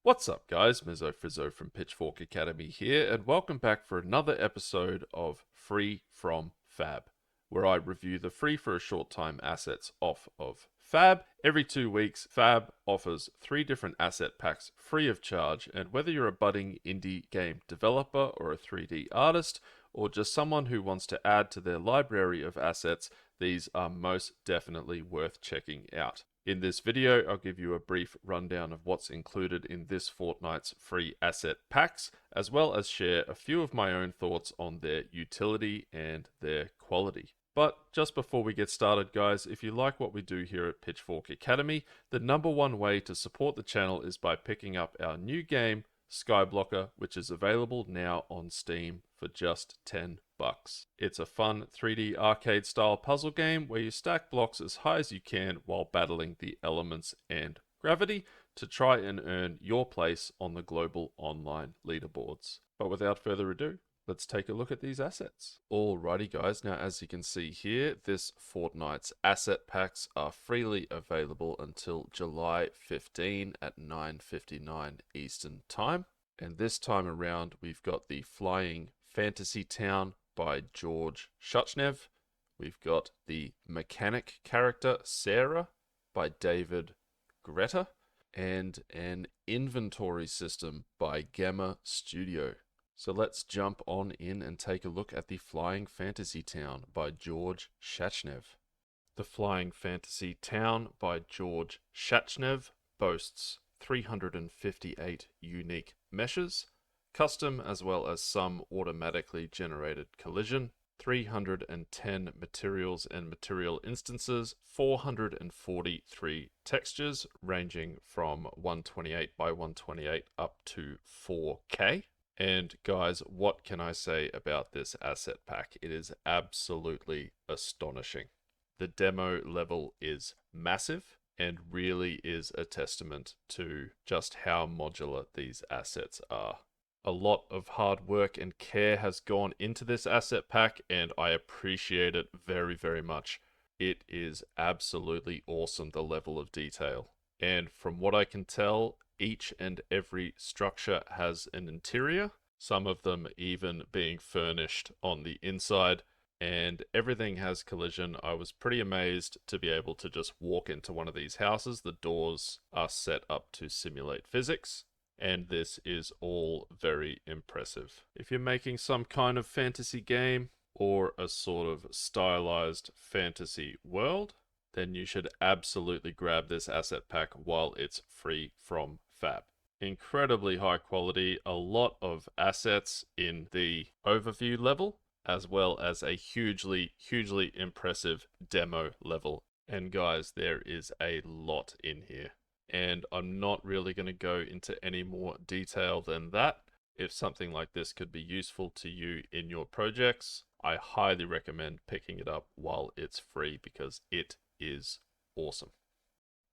What's up, guys? MizzoFrizzo from Pitchfork Academy here, and welcome back for another episode of Free from Fab, where I review the free for a short time assets off of Fab. Every 2 weeks, Fab offers 3 different asset packs free of charge, and whether you're a budding indie game developer or a 3D artist, or just someone who wants to add to their library of assets, these are most definitely worth checking out. In this video, I'll give you a brief rundown of what's included in this fortnight's free asset packs, as well as share a few of my own thoughts on their utility and their quality. But just before we get started, guys, if you like what we do here at Pitchfork Academy, the number one way to support the channel is by picking up our new game, Skyblocker, which is available now on Steam for just $10. It's a fun 3D arcade style puzzle game where you stack blocks as high as you can while battling the elements and gravity to try and earn your place on the global online leaderboards. But without further ado, let's take a look at these assets. Alrighty guys, now as you can see here, this fortnight's asset packs are freely available until July 15 at 9:59 Eastern Time. And this time around, we've got the Flying Fantasy Town by GeorgeShachnev. We've got the mechanic character Sarah by Grette, and an inventory system by Gamma Studio. So let's jump on in and take a look at the Flying Fantasy Town by GeorgeShachnev. The Flying Fantasy Town by GeorgeShachnev boasts 358 unique meshes, custom as well as some automatically generated collision, 310 materials and material instances, 443 textures ranging from 128 by 128 up to 4K. And guys, what can I say about this asset pack? It is absolutely astonishing. The demo level is massive and really is a testament to just how modular these assets are. A lot of hard work and care has gone into this asset pack, and I appreciate it very, very much. It is absolutely awesome, the level of detail. And from what I can tell, each and every structure has an interior, some of them even being furnished on the inside, and everything has collision. I was pretty amazed to be able to just walk into one of these houses. The doors are set up to simulate physics, and this is all very impressive. If you're making some kind of fantasy game or a sort of stylized fantasy world, then you should absolutely grab this asset pack while it's free from Fab. Incredibly high quality, a lot of assets in the overview level, as well as a hugely impressive demo level. And guys, there is a lot in here. And I'm not really going to go into any more detail than that. If something like this could be useful to you in your projects, I highly recommend picking it up while it's free because it is awesome.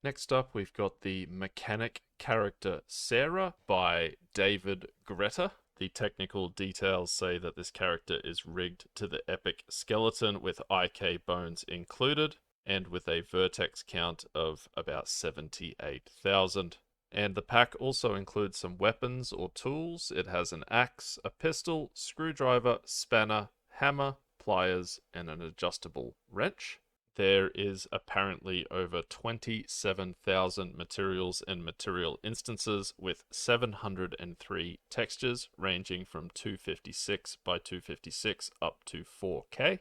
Next up, we've got the mechanic character Sarah by Grette. The technical details say that this character is rigged to the epic skeleton with IK bones included, and with a vertex count of about 78,000. And the pack also includes some weapons or tools. It has an axe, a pistol, screwdriver, spanner, hammer, pliers, and an adjustable wrench. There is apparently over 27,000 materials and material instances with 703 textures ranging from 256 by 256 up to 4K.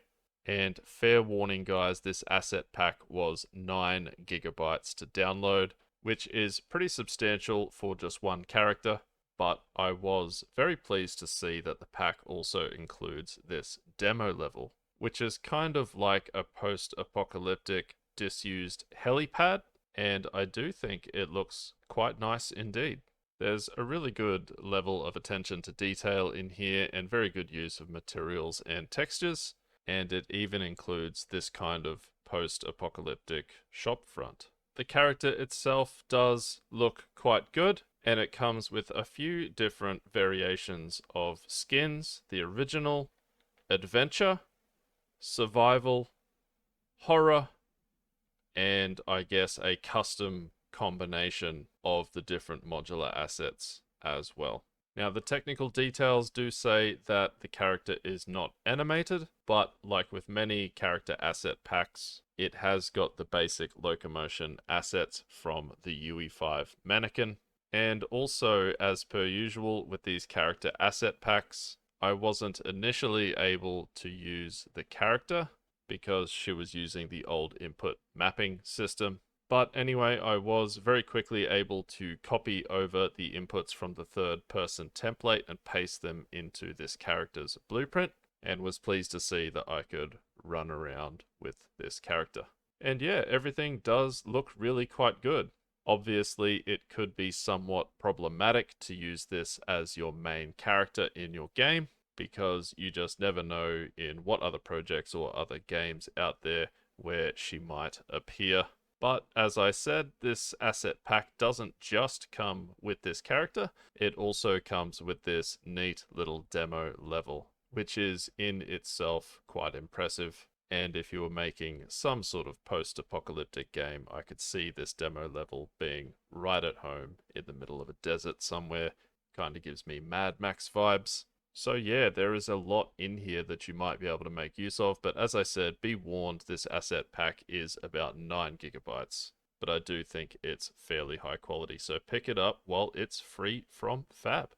And fair warning guys, this asset pack was 9 gigabytes to download, which is pretty substantial for just one character, but I was very pleased to see that the pack also includes this demo level, which is kind of like a post-apocalyptic disused helipad, and I do think it looks quite nice indeed. There's a really good level of attention to detail in here and very good use of materials and textures. And it even includes this kind of post-apocalyptic shop front. The character itself does look quite good, and it comes with a few different variations of skins: the original, adventure, survival, horror, and I guess a custom combination of the different modular assets as well. Now, the technical details do say that the character is not animated, but like with many character asset packs, it has got the basic locomotion assets from the UE5 mannequin. And also, as per usual with these character asset packs, I wasn't initially able to use the character because she was using the old input mapping system. But anyway, I was very quickly able to copy over the inputs from the third person template and paste them into this character's blueprint, and was pleased to see that I could run around with this character. And yeah, everything does look really quite good. Obviously, it could be somewhat problematic to use this as your main character in your game, because you just never know in what other projects or other games out there where she might appear. But as I said, this asset pack doesn't just come with this character, it also comes with this neat little demo level, which is in itself quite impressive. And if you were making some sort of post-apocalyptic game, I could see this demo level being right at home in the middle of a desert somewhere. Kind of gives me Mad Max vibes. So yeah, there is a lot in here that you might be able to make use of, but as I said, be warned, this asset pack is about 9 gigabytes, but I do think it's fairly high quality, so pick it up while it's free from Fab.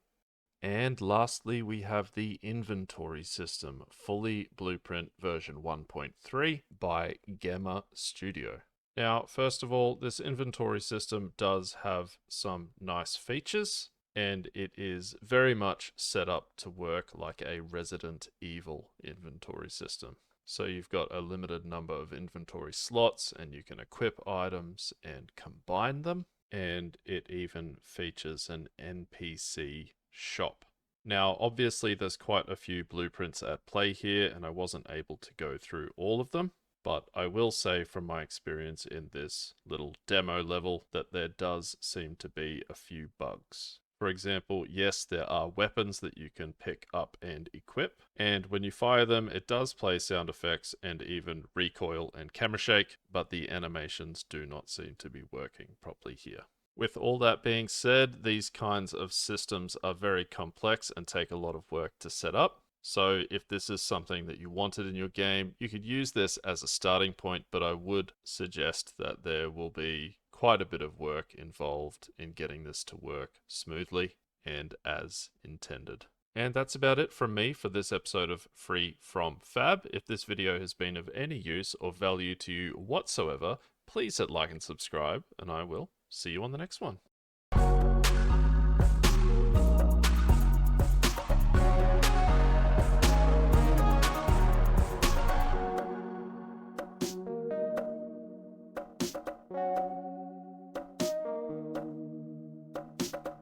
And lastly, we have the inventory system, fully blueprint version 1.3 by Gemma Studio. Now, first of all, this inventory system does have some nice features, and it is very much set up to work like a Resident Evil inventory system. So you've got a limited number of inventory slots, and you can equip items and combine them, and it even features an NPC shop. Now, obviously, there's quite a few blueprints at play here, and I wasn't able to go through all of them, but I will say from my experience in this little demo level that there does seem to be a few bugs. For example, yes, there are weapons that you can pick up and equip, and when you fire them, it does play sound effects and even recoil and camera shake, but the animations do not seem to be working properly here. With all that being said, these kinds of systems are very complex and take a lot of work to set up. So if this is something that you wanted in your game, you could use this as a starting point, but I would suggest that there will be quite a bit of work involved in getting this to work smoothly and as intended. And that's about it from me for this episode of Free From Fab. If this video has been of any use or value to you whatsoever, please hit like and subscribe, and I will see you on the next one.